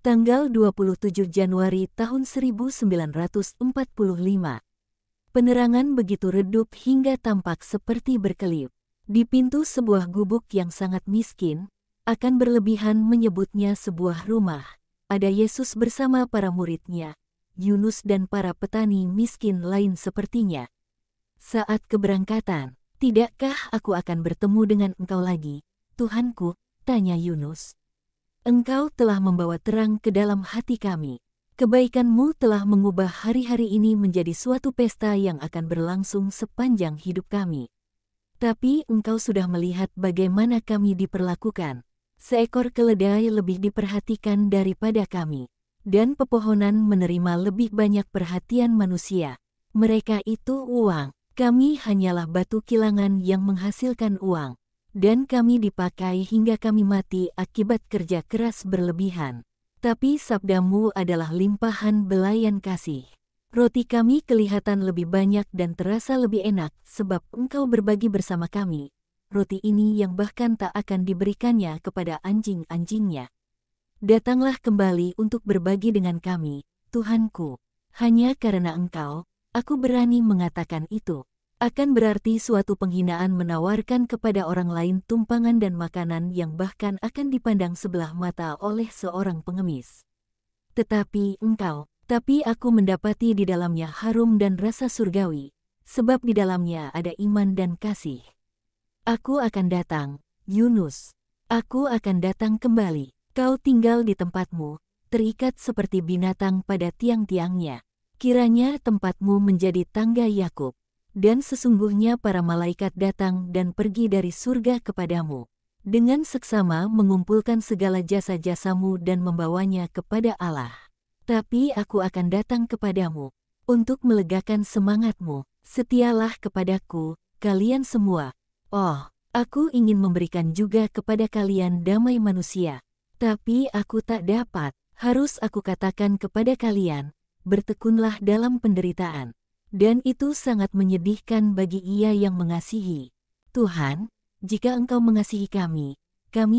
Tanggal 27 Januari tahun 1945. Penerangan begitu redup hingga tampak seperti berkelip. Di pintu sebuah gubuk yang sangat miskin, akan berlebihan menyebutnya sebuah rumah, ada Yesus bersama para muridnya, Yunus dan para petani miskin lain sepertinya. Saat keberangkatan, "Tidakkah aku akan bertemu dengan engkau lagi, Tuhanku?" tanya Yunus. "Engkau telah membawa terang ke dalam hati kami. Kebaikan-Mu telah mengubah hari-hari ini menjadi suatu pesta yang akan berlangsung sepanjang hidup kami. Tapi Engkau sudah melihat bagaimana kami diperlakukan. Seekor keledai lebih diperhatikan daripada kami, dan pepohonan menerima lebih banyak perhatian manusia. Mereka itu uang, kami hanyalah batu kilangan yang menghasilkan uang. Dan kami dipakai hingga kami mati akibat kerja keras berlebihan. Tapi sabda-Mu adalah limpahan belayan kasih. Roti kami kelihatan lebih banyak dan terasa lebih enak sebab Engkau berbagi bersama kami. Roti ini yang bahkan tak akan diberikannya kepada anjing-anjingnya. Datanglah kembali untuk berbagi dengan kami, Tuhanku. Hanya karena Engkau, aku berani mengatakan itu. Akan berarti suatu penghinaan menawarkan kepada orang lain tumpangan dan makanan yang bahkan akan dipandang sebelah mata oleh seorang pengemis. Tetapi aku mendapati di dalamnya harum dan rasa surgawi, sebab di dalamnya ada iman dan kasih. Aku akan datang, Yunus. Aku akan datang kembali. Kau tinggal di tempatmu, terikat seperti binatang pada tiang-tiangnya. Kiranya tempatmu menjadi tangga Yakub. Dan sesungguhnya para malaikat datang dan pergi dari surga kepadamu, dengan seksama mengumpulkan segala jasa-jasamu dan membawanya kepada Allah. Tapi aku akan datang kepadamu, untuk melegakan semangatmu. Setialah kepadaku, kalian semua. Oh, aku ingin memberikan juga kepada kalian damai manusia. Tapi aku tak dapat, harus aku katakan kepada kalian, bertekunlah dalam penderitaan. Dan itu sangat menyedihkan bagi ia yang mengasihi. Tuhan, jika Engkau mengasihi kami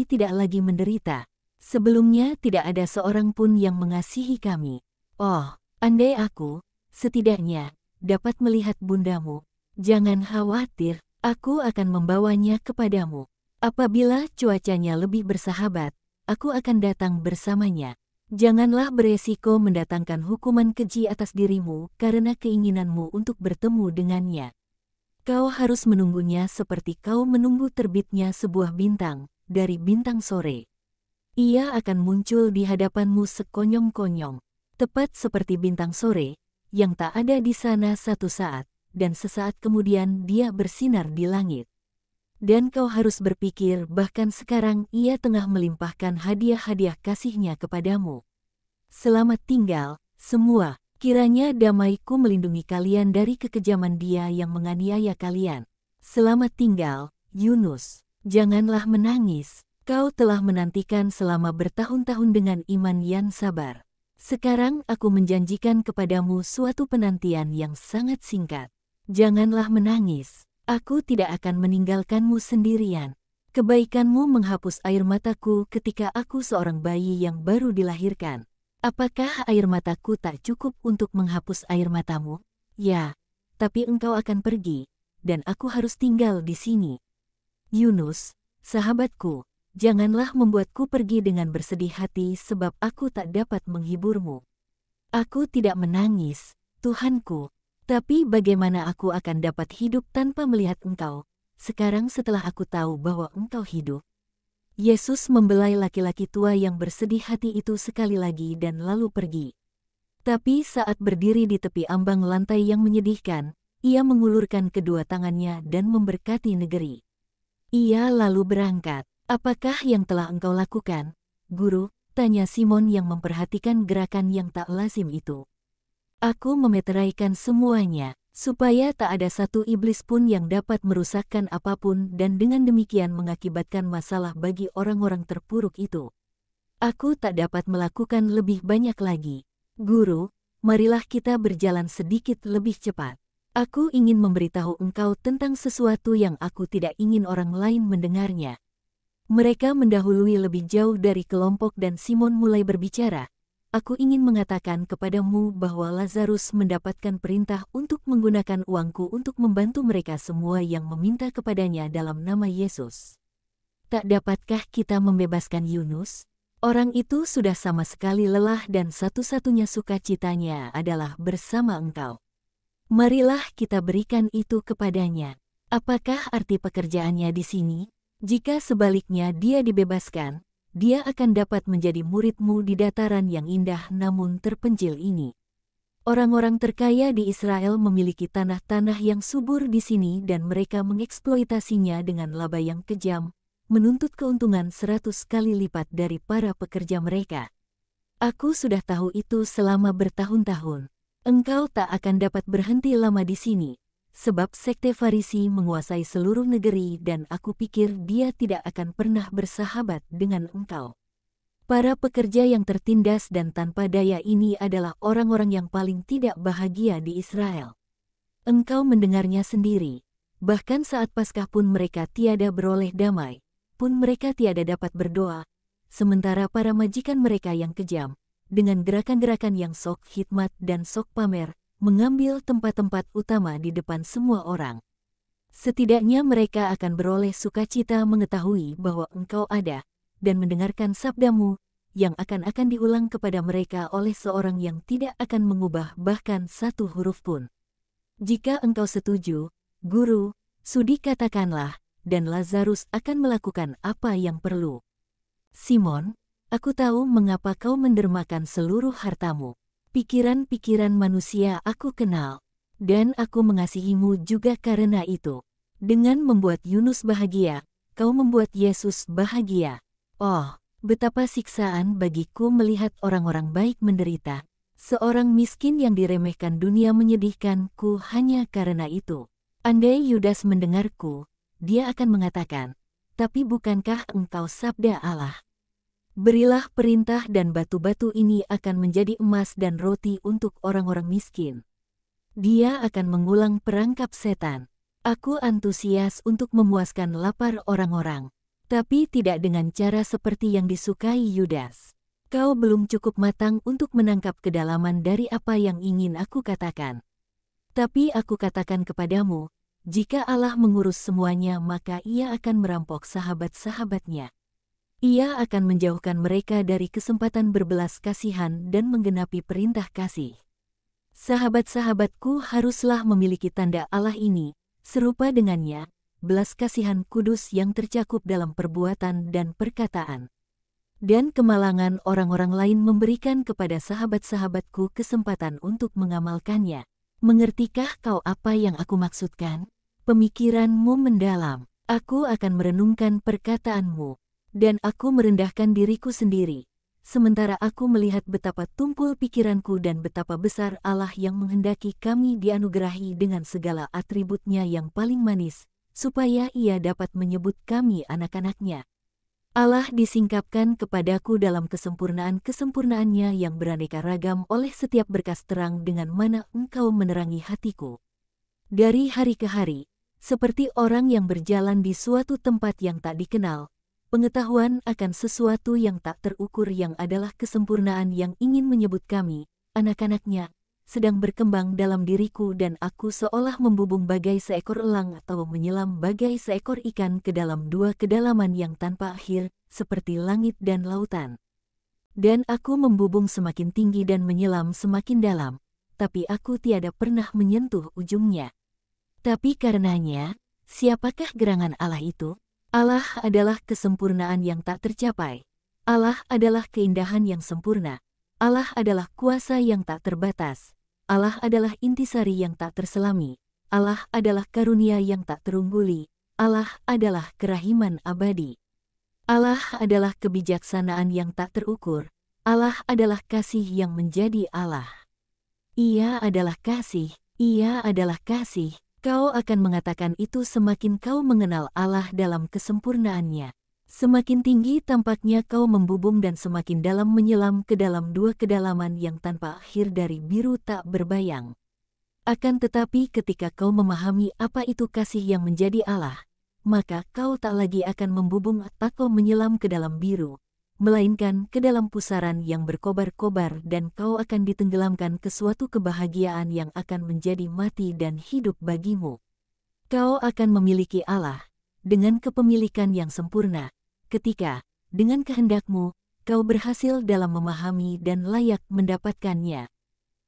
tidak lagi menderita. Sebelumnya tidak ada seorang pun yang mengasihi kami. Oh, andai aku, setidaknya, dapat melihat bundamu. Jangan khawatir, aku akan membawanya kepadamu. Apabila cuacanya lebih bersahabat, aku akan datang bersamanya. Janganlah beresiko mendatangkan hukuman keji atas dirimu karena keinginanmu untuk bertemu dengannya. Kau harus menunggunya seperti kau menunggu terbitnya sebuah bintang dari bintang sore. Ia akan muncul di hadapanmu sekonyong-konyong, tepat seperti bintang sore, yang tak ada di sana satu saat, dan sesaat kemudian dia bersinar di langit. Dan kau harus berpikir bahkan sekarang ia tengah melimpahkan hadiah-hadiah kasihnya kepadamu. Selamat tinggal, semua. Kiranya damai-Ku melindungi kalian dari kekejaman dia yang menganiaya kalian. Selamat tinggal, Yunus. Janganlah menangis. Kau telah menantikan selama bertahun-tahun dengan iman yang sabar. Sekarang aku menjanjikan kepadamu suatu penantian yang sangat singkat. Janganlah menangis. Aku tidak akan meninggalkanmu sendirian. Kebaikanmu menghapus air mataku ketika aku seorang bayi yang baru dilahirkan. Apakah air mataku tak cukup untuk menghapus air matamu? Ya, tapi engkau akan pergi, dan aku harus tinggal di sini. Yunus, sahabatku, janganlah membuatku pergi dengan bersedih hati sebab aku tak dapat menghiburmu. Aku tidak menangis, Tuhanku. Tapi bagaimana aku akan dapat hidup tanpa melihat Engkau, sekarang setelah aku tahu bahwa Engkau hidup? Yesus membelai laki-laki tua yang bersedih hati itu sekali lagi dan lalu pergi. Tapi saat berdiri di tepi ambang lantai yang menyedihkan, ia mengulurkan kedua tangannya dan memberkati negeri. Ia lalu berangkat. "Apakah yang telah engkau lakukan, Guru?" tanya Simon yang memperhatikan gerakan yang tak lazim itu. "Aku memeteraikan semuanya, supaya tak ada satu iblis pun yang dapat merusakkan apapun dan dengan demikian mengakibatkan masalah bagi orang-orang terpuruk itu. Aku tak dapat melakukan lebih banyak lagi. Guru, marilah kita berjalan sedikit lebih cepat. Aku ingin memberitahu engkau tentang sesuatu yang aku tidak ingin orang lain mendengarnya." Mereka mendahului lebih jauh dari kelompok dan Simon mulai berbicara, aku ingin mengatakan kepadamu bahwa Lazarus mendapatkan perintah untuk menggunakan uangku untuk membantu mereka semua yang meminta kepadanya dalam nama Yesus. Tak dapatkah kita membebaskan Yunus? Orang itu sudah sama sekali lelah dan satu-satunya sukacitanya adalah bersama engkau. Marilah kita berikan itu kepadanya. Apakah arti pekerjaannya di sini? Jika sebaliknya dia dibebaskan, dia akan dapat menjadi muridmu di dataran yang indah namun terpencil ini. Orang-orang terkaya di Israel memiliki tanah-tanah yang subur di sini dan mereka mengeksploitasinya dengan laba yang kejam, menuntut keuntungan 100 kali lipat dari para pekerja mereka. Aku sudah tahu itu selama bertahun-tahun. Engkau tak akan dapat berhenti lama di sini, sebab sekte Farisi menguasai seluruh negeri dan aku pikir dia tidak akan pernah bersahabat dengan engkau. Para pekerja yang tertindas dan tanpa daya ini adalah orang-orang yang paling tidak bahagia di Israel. Engkau mendengarnya sendiri, bahkan saat Paskah pun mereka tiada beroleh damai, pun mereka tiada dapat berdoa, sementara para majikan mereka yang kejam, dengan gerakan-gerakan yang sok hikmat dan sok pamer, mengambil tempat-tempat utama di depan semua orang. Setidaknya mereka akan beroleh sukacita mengetahui bahwa engkau ada, dan mendengarkan sabdamu, yang akan diulang kepada mereka oleh seorang yang tidak akan mengubah bahkan satu huruf pun. Jika engkau setuju, Guru, sudi katakanlah, dan Lazarus akan melakukan apa yang perlu. Simon, aku tahu mengapa kau mendermakan seluruh hartamu. Pikiran-pikiran manusia aku kenal, dan aku mengasihimu juga karena itu. Dengan membuat Yunus bahagia, kau membuat Yesus bahagia. Oh, betapa siksaan bagiku melihat orang-orang baik menderita. Seorang miskin yang diremehkan dunia menyedihkanku hanya karena itu. Andai Yudas mendengarku, dia akan mengatakan, tapi bukankah engkau sabda Allah? Berilah perintah dan batu-batu ini akan menjadi emas dan roti untuk orang-orang miskin. Dia akan mengulang perangkap setan. Aku antusias untuk memuaskan lapar orang-orang, tapi tidak dengan cara seperti yang disukai Yudas. Kau belum cukup matang untuk menangkap kedalaman dari apa yang ingin aku katakan. Tapi aku katakan kepadamu, jika Allah mengurus semuanya maka ia akan merampok sahabat-sahabatnya. Ia akan menjauhkan mereka dari kesempatan berbelas kasihan dan menggenapi perintah kasih. Sahabat-sahabatku haruslah memiliki tanda Allah ini, serupa dengannya, belas kasihan kudus yang tercakup dalam perbuatan dan perkataan. Dan kemalangan orang-orang lain memberikan kepada sahabat-sahabatku kesempatan untuk mengamalkannya. Mengertikah kau apa yang aku maksudkan? Pemikiranmu mendalam. Aku akan merenungkan perkataanmu. Dan aku merendahkan diriku sendiri, sementara aku melihat betapa tumpul pikiranku dan betapa besar Allah yang menghendaki kami dianugerahi dengan segala atributnya yang paling manis, supaya ia dapat menyebut kami anak-anaknya. Allah disingkapkan kepadaku dalam kesempurnaan-kesempurnaannya yang beraneka ragam oleh setiap berkas terang dengan mana engkau menerangi hatiku. Dari hari ke hari, seperti orang yang berjalan di suatu tempat yang tak dikenal, pengetahuan akan sesuatu yang tak terukur yang adalah kesempurnaan yang ingin menyebut kami, anak-anaknya, sedang berkembang dalam diriku dan aku seolah membubung bagai seekor elang atau menyelam bagai seekor ikan ke dalam dua kedalaman yang tanpa akhir, seperti langit dan lautan. Dan aku membubung semakin tinggi dan menyelam semakin dalam, tapi aku tiada pernah menyentuh ujungnya. Tapi karenanya, siapakah gerangan Allah itu? Allah adalah kesempurnaan yang tak tercapai. Allah adalah keindahan yang sempurna. Allah adalah kuasa yang tak terbatas. Allah adalah intisari yang tak terselami. Allah adalah karunia yang tak terungguli. Allah adalah kerahiman abadi. Allah adalah kebijaksanaan yang tak terukur. Allah adalah kasih yang menjadi Allah. Ia adalah kasih. Ia adalah kasih. Kau akan mengatakan itu semakin kau mengenal Allah dalam kesempurnaannya. Semakin tinggi tampaknya kau membubung dan semakin dalam menyelam ke dalam dua kedalaman yang tanpa akhir dari biru tak berbayang. Akan tetapi ketika kau memahami apa itu kasih yang menjadi Allah, maka kau tak lagi akan membubung atau menyelam ke dalam biru, melainkan ke dalam pusaran yang berkobar-kobar dan kau akan ditenggelamkan ke suatu kebahagiaan yang akan menjadi mati dan hidup bagimu. Kau akan memiliki Allah dengan kepemilikan yang sempurna, ketika, dengan kehendakmu, kau berhasil dalam memahami dan layak mendapatkannya.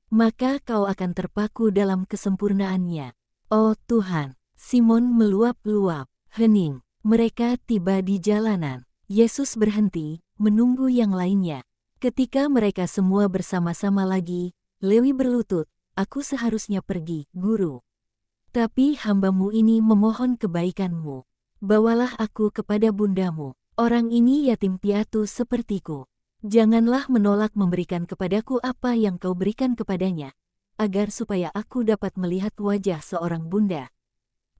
Maka kau akan terpaku dalam kesempurnaannya. Oh Tuhan, Simon meluap-luap, hening. Mereka tiba di jalanan. Yesus berhenti, menunggu yang lainnya. Ketika mereka semua bersama-sama lagi, Lewi berlutut, "Aku seharusnya pergi, Guru. Tapi hamba-Mu ini memohon kebaikan-Mu. Bawalah aku kepada bundamu. Orang ini yatim piatu sepertiku. Janganlah menolak memberikan kepadaku apa yang kau berikan kepadanya, agar supaya aku dapat melihat wajah seorang bunda.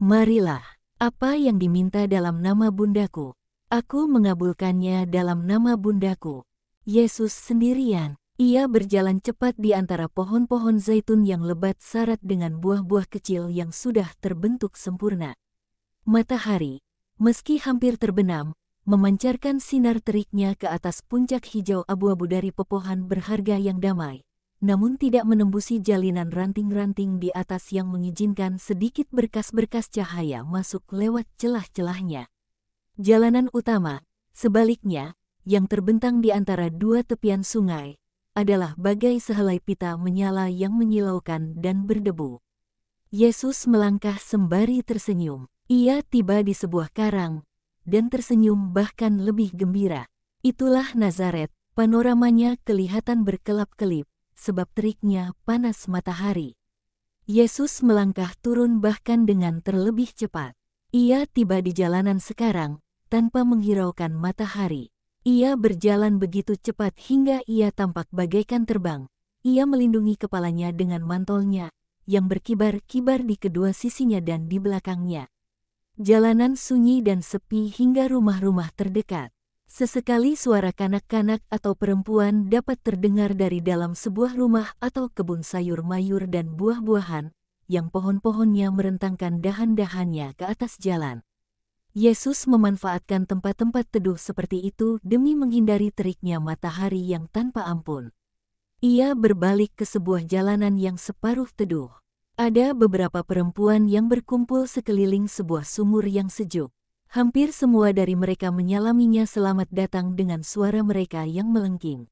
Marilah, apa yang diminta dalam nama bundaku, aku mengabulkannya dalam nama bundaku." Yesus sendirian, ia berjalan cepat di antara pohon-pohon zaitun yang lebat syarat dengan buah-buah kecil yang sudah terbentuk sempurna. Matahari, meski hampir terbenam, memancarkan sinar teriknya ke atas puncak hijau abu-abu dari pepohonan berharga yang damai, namun tidak menembusi jalinan ranting-ranting di atas yang mengizinkan sedikit berkas-berkas cahaya masuk lewat celah-celahnya. Jalanan utama, sebaliknya, yang terbentang di antara dua tepian sungai, adalah bagai sehelai pita menyala yang menyilaukan dan berdebu. Yesus melangkah sembari tersenyum. Ia tiba di sebuah karang, dan tersenyum bahkan lebih gembira. Itulah Nazaret, panoramanya kelihatan berkelap-kelip, sebab teriknya panas matahari. Yesus melangkah turun bahkan dengan terlebih cepat. Ia tiba di jalanan sekarang, tanpa menghiraukan matahari. Ia berjalan begitu cepat hingga ia tampak bagaikan terbang. Ia melindungi kepalanya dengan mantolnya, yang berkibar-kibar di kedua sisinya dan di belakangnya. Jalanan sunyi dan sepi hingga rumah-rumah terdekat. Sesekali suara kanak-kanak atau perempuan dapat terdengar dari dalam sebuah rumah atau kebun sayur mayur dan buah-buahan, yang pohon-pohonnya merentangkan dahan-dahannya ke atas jalan. Yesus memanfaatkan tempat-tempat teduh seperti itu demi menghindari teriknya matahari yang tanpa ampun. Ia berbalik ke sebuah jalanan yang separuh teduh. Ada beberapa perempuan yang berkumpul sekeliling sebuah sumur yang sejuk. Hampir semua dari mereka menyalaminya selamat datang dengan suara mereka yang melengking.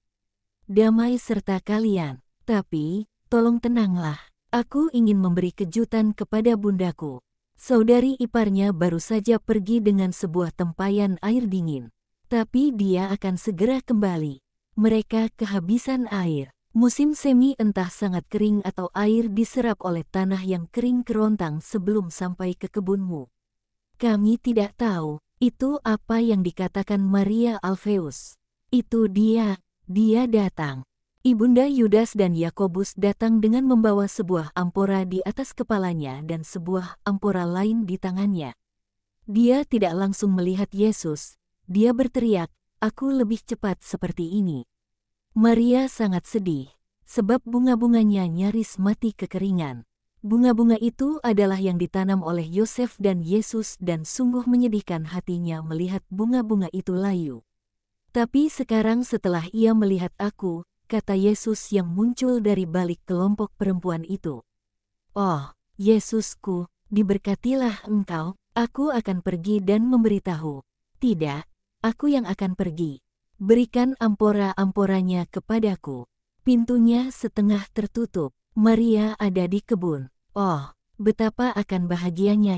"Damai serta kalian, tapi, tolong tenanglah. Aku ingin memberi kejutan kepada bundaku." Saudari iparnya baru saja pergi dengan sebuah tempayan air dingin. Tapi dia akan segera kembali. Mereka kehabisan air. Musim semi entah sangat kering atau air diserap oleh tanah yang kering kerontang sebelum sampai ke kebunmu. Kami tidak tahu, itu apa yang dikatakan Maria Alfeus. Itu dia datang. Ibunda Yudas dan Yakobus datang dengan membawa sebuah ampora di atas kepalanya dan sebuah ampora lain di tangannya. Dia tidak langsung melihat Yesus. Dia berteriak, "Aku lebih cepat seperti ini." Maria sangat sedih, sebab bunga-bunganya nyaris mati kekeringan. Bunga-bunga itu adalah yang ditanam oleh Yosef dan Yesus dan sungguh menyedihkan hatinya melihat bunga-bunga itu layu. "Tapi sekarang setelah ia melihat aku," kata Yesus yang muncul dari balik kelompok perempuan itu. "Oh, Yesusku, diberkatilah engkau, aku akan pergi dan memberitahu." "Tidak, aku yang akan pergi. Berikan ampora-amporanya kepadaku." Pintunya setengah tertutup. Maria ada di kebun. Oh, betapa akan bahagianya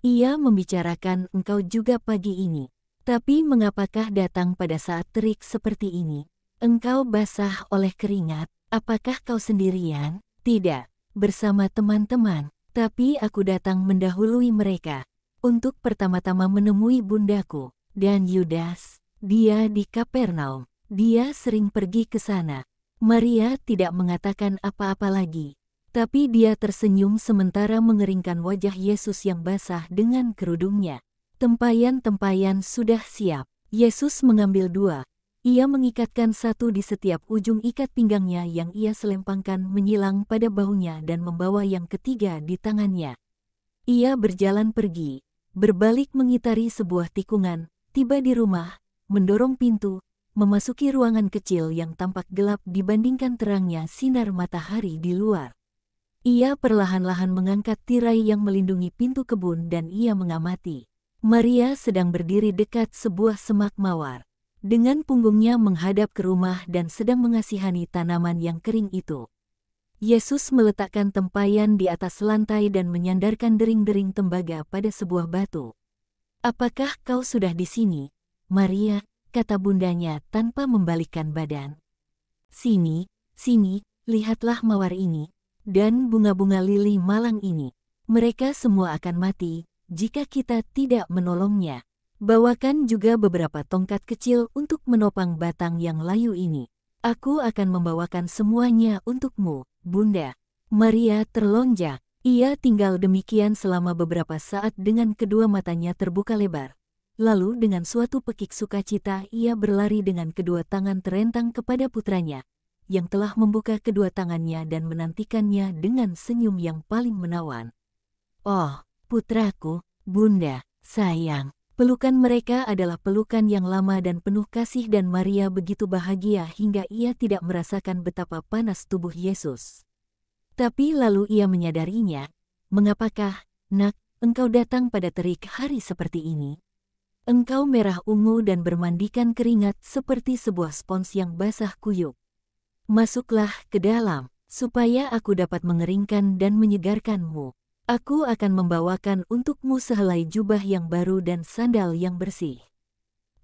ia membicarakan engkau juga pagi ini. Tapi mengapakah datang pada saat terik seperti ini? Engkau basah oleh keringat, apakah kau sendirian? Tidak, bersama teman-teman, tapi aku datang mendahului mereka, untuk pertama-tama menemui bundaku. Dan Yudas, dia di Kapernaum, dia sering pergi ke sana. Maria tidak mengatakan apa-apa lagi, tapi dia tersenyum sementara mengeringkan wajah Yesus yang basah dengan kerudungnya. Tempayan-tempayan sudah siap. Yesus mengambil 2. Ia mengikatkan satu di setiap ujung ikat pinggangnya yang ia selempangkan menyilang pada bahunya dan membawa yang ketiga di tangannya. Ia berjalan pergi, berbalik mengitari sebuah tikungan, tiba di rumah, mendorong pintu, memasuki ruangan kecil yang tampak gelap dibandingkan terangnya sinar matahari di luar. Ia perlahan-lahan mengangkat tirai yang melindungi pintu kebun dan ia mengamati. Maria sedang berdiri dekat sebuah semak mawar. Dengan punggungnya menghadap ke rumah dan sedang mengasihani tanaman yang kering itu. Yesus meletakkan tempayan di atas lantai dan menyandarkan dering-dering tembaga pada sebuah batu. "Apakah kau sudah di sini, Maria?" kata bundanya tanpa membalikkan badan. "Sini, sini, lihatlah mawar ini, dan bunga-bunga lili malang ini. Mereka semua akan mati, jika kita tidak menolongnya. Bawakan juga beberapa tongkat kecil untuk menopang batang yang layu ini. Aku akan membawakan semuanya untukmu, Bunda." Maria terlonjak. Ia tinggal demikian selama beberapa saat dengan kedua matanya terbuka lebar. Lalu dengan suatu pekik sukacita ia berlari dengan kedua tangan terentang kepada putranya, yang telah membuka kedua tangannya dan menantikannya dengan senyum yang paling menawan. "Oh, putraku, Bunda, sayang." Pelukan mereka adalah pelukan yang lama dan penuh kasih dan Maria begitu bahagia hingga ia tidak merasakan betapa panas tubuh Yesus. Tapi lalu ia menyadarinya, "Mengapakah, Nak, engkau datang pada terik hari seperti ini? Engkau merah ungu dan bermandikan keringat seperti sebuah spons yang basah kuyup. Masuklah ke dalam, supaya aku dapat mengeringkan dan menyegarkanmu. Aku akan membawakan untukmu sehelai jubah yang baru dan sandal yang bersih.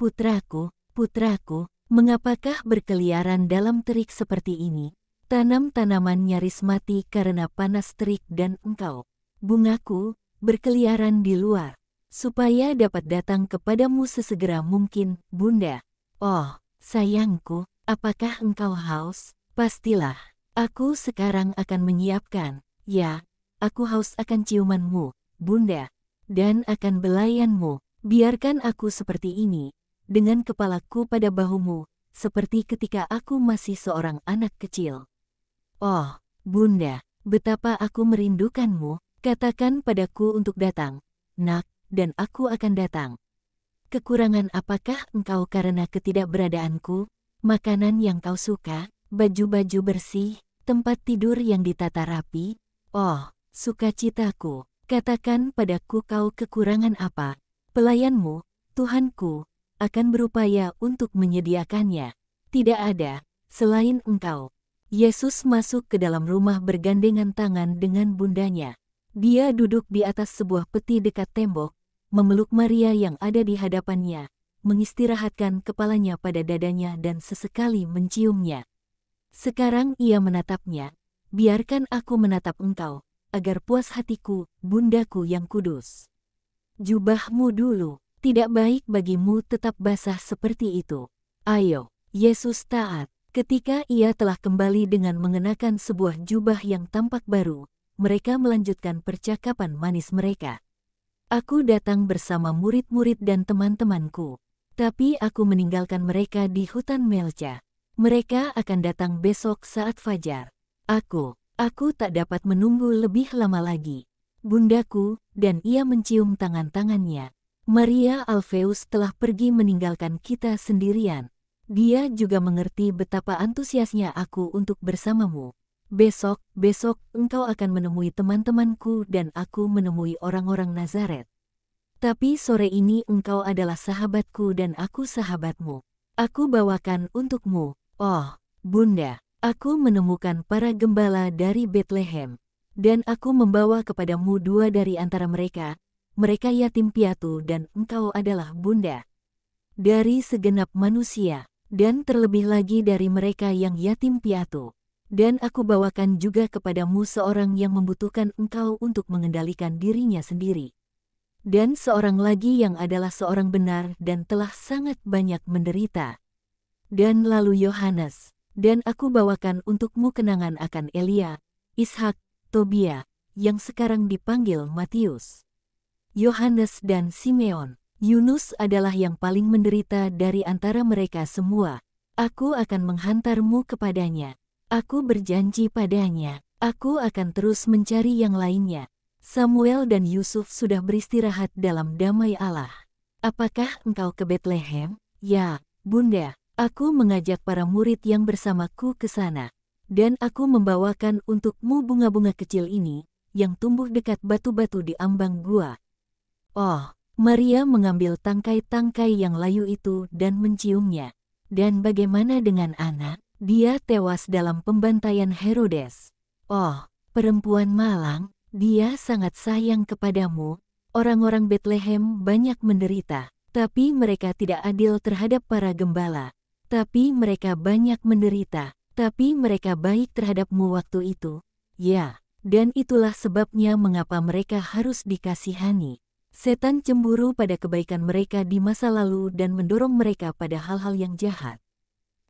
Putraku, putraku, mengapakah berkeliaran dalam terik seperti ini? Tanam-tanaman nyaris mati karena panas terik dan engkau, bungaku, berkeliaran di luar, supaya dapat datang kepadamu sesegera mungkin, Bunda. Oh, sayangku, apakah engkau haus? Pastilah, aku sekarang akan menyiapkan, ya, aku haus akan ciumanmu, Bunda, dan akan belayanmu. Biarkan aku seperti ini, dengan kepalaku pada bahumu, seperti ketika aku masih seorang anak kecil. Oh, Bunda, betapa aku merindukanmu, katakan padaku untuk datang, Nak, dan aku akan datang. Kekurangan apakah engkau karena ketidakberadaanku? Makanan yang kau suka, baju-baju bersih, tempat tidur yang ditata rapi? Oh, sukacitaku, katakan padaku kau kekurangan apa? Pelayanmu, Tuhanku, akan berupaya untuk menyediakannya. Tidak ada, selain engkau." Yesus masuk ke dalam rumah bergandengan tangan dengan bundanya. Dia duduk di atas sebuah peti dekat tembok, memeluk Maria yang ada di hadapannya, mengistirahatkan kepalanya pada dadanya dan sesekali menciumnya. Sekarang ia menatapnya, "Biarkan aku menatap engkau, agar puas hatiku, bundaku yang kudus. Jubahmu dulu, tidak baik bagimu tetap basah seperti itu. Ayo." Yesus taat. Ketika ia telah kembali dengan mengenakan sebuah jubah yang tampak baru, mereka melanjutkan percakapan manis mereka. "Aku datang bersama murid-murid dan teman-temanku, tapi aku meninggalkan mereka di hutan Melca. Mereka akan datang besok saat fajar. Aku tak dapat menunggu lebih lama lagi, Bundaku," dan ia mencium tangan-tangannya. "Maria Alfeus telah pergi meninggalkan kita sendirian. Dia juga mengerti betapa antusiasnya aku untuk bersamamu. Besok engkau akan menemui teman-temanku dan aku menemui orang-orang Nazaret. Tapi sore ini engkau adalah sahabatku dan aku sahabatmu. Aku bawakan untukmu, oh, Bunda, aku menemukan para gembala dari Betlehem, dan aku membawa kepadamu dua dari antara mereka, mereka yatim piatu dan engkau adalah Bunda dari segenap manusia. Dan terlebih lagi dari mereka yang yatim piatu. Dan aku bawakan juga kepadamu seorang yang membutuhkan engkau untuk mengendalikan dirinya sendiri. Dan seorang lagi yang adalah seorang benar dan telah sangat banyak menderita. Dan lalu Yohanes, dan aku bawakan untukmu kenangan akan Elia, Ishak, Tobia, yang sekarang dipanggil Matius, Yohanes dan Simeon. Yunus adalah yang paling menderita dari antara mereka semua. Aku akan menghantarmu kepadanya. Aku berjanji padanya, aku akan terus mencari yang lainnya. Samuel dan Yusuf sudah beristirahat dalam damai Allah. Apakah engkau ke Betlehem? Ya, Bunda, Aku mengajak para murid yang bersamaku ke sana. Dan aku membawakan untukmu bunga-bunga kecil ini, yang tumbuh dekat batu-batu di ambang gua. Oh, Maria mengambil tangkai-tangkai yang layu itu dan menciumnya. Dan bagaimana dengan anak? Dia tewas dalam pembantaian Herodes. Oh, perempuan malang, dia sangat sayang kepadamu. Orang-orang Betlehem banyak menderita, tapi mereka tidak adil terhadap para gembala. Tapi mereka banyak menderita, tapi mereka baik terhadapmu waktu itu. Ya, dan itulah sebabnya mengapa mereka harus dikasihani. Setan cemburu pada kebaikan mereka di masa lalu dan mendorong mereka pada hal-hal yang jahat.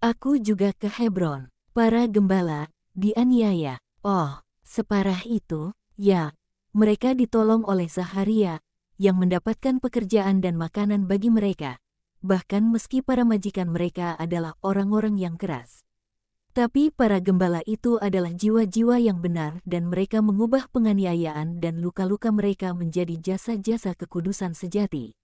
Aku juga ke Hebron. Para gembala dianiaya. Oh, separah itu, ya. Mereka ditolong oleh Zaharia, yang mendapatkan pekerjaan dan makanan bagi mereka. Bahkan meski para majikan mereka adalah orang-orang yang keras. Tapi para gembala itu adalah jiwa-jiwa yang benar dan mereka mengubah penganiayaan dan luka-luka mereka menjadi jasa-jasa kekudusan sejati.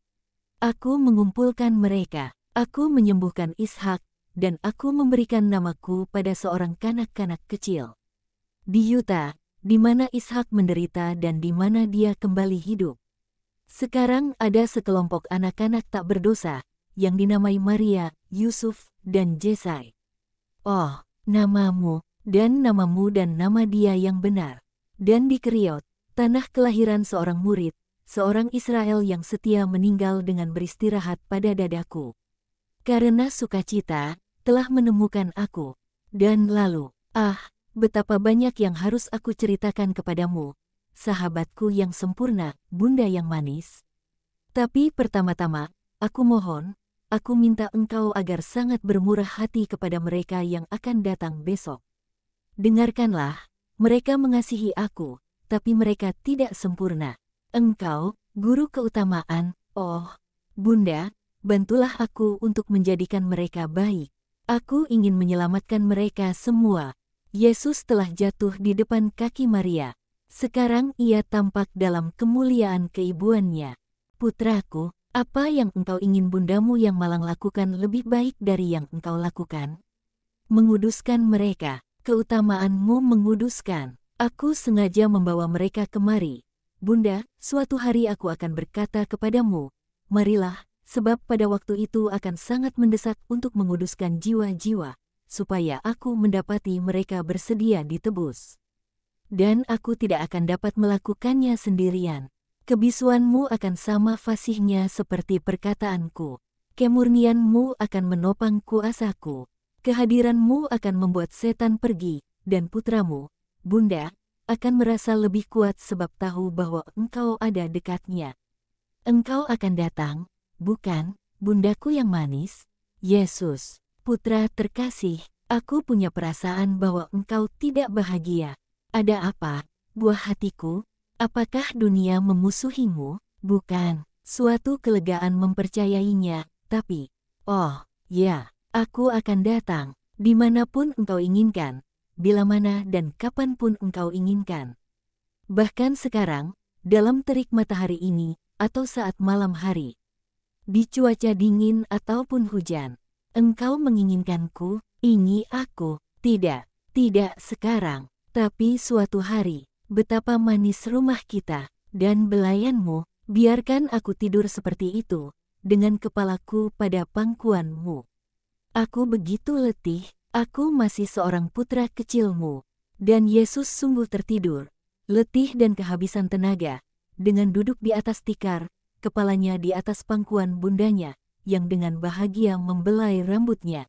Aku mengumpulkan mereka, aku menyembuhkan Ishak, dan aku memberikan namaku pada seorang kanak-kanak kecil. Di Yuta, di mana Ishak menderita dan di mana dia kembali hidup. Sekarang ada sekelompok anak-anak tak berdosa, yang dinamai Maria, Yusuf, dan Jesai. Oh, namamu, dan nama dia yang benar. Dan di Keriot, tanah kelahiran seorang murid, seorang Israel yang setia meninggal dengan beristirahat pada dadaku. Karena sukacita, telah menemukan aku. Dan lalu, betapa banyak yang harus aku ceritakan kepadamu, sahabatku yang sempurna, bunda yang manis. Tapi pertama-tama, aku mohon, aku minta engkau agar sangat bermurah hati kepada mereka yang akan datang besok. Dengarkanlah, mereka mengasihi aku, tapi mereka tidak sempurna. Engkau, guru keutamaan, oh, bunda, bantulah aku untuk menjadikan mereka baik. Aku ingin menyelamatkan mereka semua. Yesus telah jatuh di depan kaki Maria. Sekarang ia tampak dalam kemuliaan keibuannya. Putraku, apa yang engkau ingin bundamu yang malang lakukan lebih baik dari yang engkau lakukan? Menguduskan mereka, keutamaanmu menguduskan. Aku sengaja membawa mereka kemari. Bunda, suatu hari aku akan berkata kepadamu, marilah, sebab pada waktu itu akan sangat mendesak untuk menguduskan jiwa-jiwa, supaya aku mendapati mereka bersedia ditebus. Dan aku tidak akan dapat melakukannya sendirian. Kebisuanmu akan sama fasihnya seperti perkataanku. Kemurnianmu akan menopang kuasaku. Kehadiranmu akan membuat setan pergi, dan putramu, bunda, akan merasa lebih kuat sebab tahu bahwa engkau ada dekatnya. Engkau akan datang, bukan, bundaku yang manis? Yesus, putra terkasih, aku punya perasaan bahwa engkau tidak bahagia. Ada apa, buah hatiku? Apakah dunia memusuhimu? Bukan, suatu kelegaan mempercayainya, tapi, oh, ya, aku akan datang, dimanapun engkau inginkan, bila mana dan kapanpun engkau inginkan. Bahkan sekarang, dalam terik matahari ini, atau saat malam hari, di cuaca dingin ataupun hujan, engkau menginginkanku, ingin aku, tidak sekarang, tapi suatu hari. Betapa manis rumah kita, dan belayanmu, biarkan aku tidur seperti itu, dengan kepalaku pada pangkuanmu. Aku begitu letih, aku masih seorang putra kecilmu. Dan Yesus sungguh tertidur, letih dan kehabisan tenaga, dengan duduk di atas tikar, kepalanya di atas pangkuan bundanya, yang dengan bahagia membelai rambutnya.